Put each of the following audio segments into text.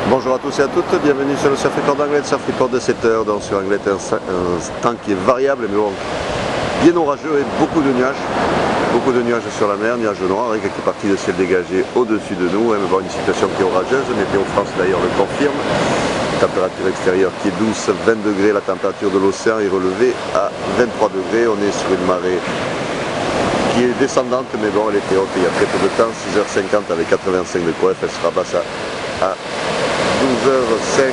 Bonjour à tous et à toutes, bienvenue sur le Surf Report d'Anglet, Surf Report de 7 heures. Donc sur Anglet, un temps qui est variable, mais bon, bien orageux et beaucoup de nuages sur la mer, nuages noirs, avec une partie de ciel dégagé au-dessus de nous. Mais bon, une situation qui est orageuse, Météo France d'ailleurs le confirme. Température extérieure qui est douce, 20 degrés, la température de l'océan est relevée à 23 degrés. On est sur une marée qui est descendante, mais bon, elle était haute il y a très peu de temps, 6h50 avec 85 de coef, elle sera basse à 12h30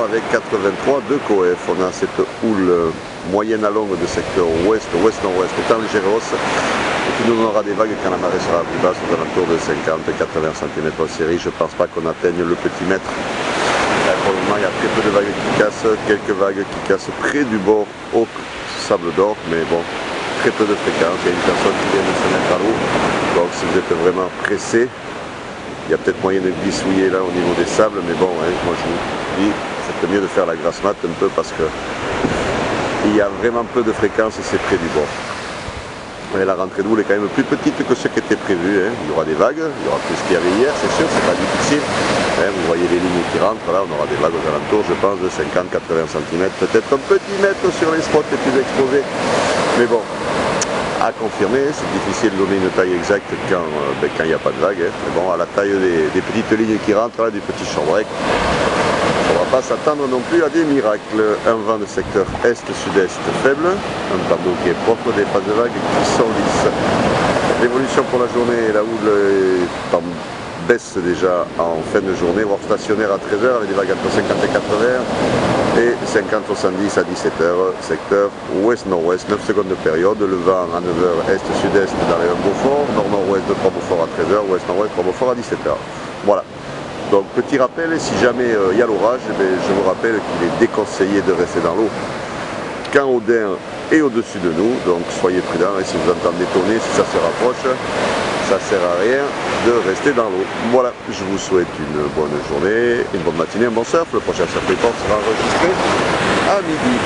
avec 83 de coef. On a cette houle moyenne à longue de secteur ouest, ouest-nord-ouest, légère hausse, et qui nous donnera des vagues quand la marée sera plus basse, aux alentours de 50-80 cm en série. Je ne pense pas qu'on atteigne le petit mètre. Pour le moment, il y a très peu de vagues qui cassent, quelques vagues qui cassent près du bord au sable d'or, mais bon, très peu de fréquence. Il y a une personne qui vient de se mettre à l'eau, donc si vous êtes vraiment pressé, il y a peut-être moyen de glissouiller là au niveau des sables, mais bon, hein, moi je vous dis, c'est mieux de faire la grasse mat un peu parce que il y a vraiment peu de fréquence et c'est près du bord. Et la rentrée d'eau est quand même plus petite que ce qui était prévu. Hein. Il y aura des vagues, il y aura plus qu'il y avait hier, c'est sûr, c'est pas difficile. Hein, vous voyez les lignes qui rentrent, là on aura des vagues aux alentours, je pense, de 50-80 cm, peut-être un petit mètre sur les spots les plus exposés. Mais bon, à confirmer, c'est difficile de donner une taille exacte quand il n'y a pas de vague. Hein. Mais bon, à la taille des petites lignes qui rentrent, là, des petits chambreks, on ne va pas s'attendre non plus à des miracles. Un vent de secteur est-sud-est faible, un bandeau qui est propre, des phases de vagues qui sont lisses. L'évolution pour la journée, la houle est en baisse déjà en fin de journée, voire stationnaire à 13h avec des vagues entre 50 et 80 et 50-70 à 17h, secteur ouest-nord-ouest, 9 secondes de période, le vent à 9h est-sud-est dans les 1 Beaufort, nord-nord-ouest de 3 Beaufort à 13h, ouest-nord-ouest 3 Beaufort à 17h. Voilà. Donc petit rappel, si jamais il y a l'orage, je vous rappelle qu'il est déconseillé de rester dans l'eau quand Odin est au-dessus de nous, donc soyez prudents et si vous entendez tourner, si ça se rapproche, ça ne sert à rien de rester dans l'eau. Voilà, je vous souhaite une bonne journée, une bonne matinée, un bon surf. Le prochain Surf Report sera enregistré à midi.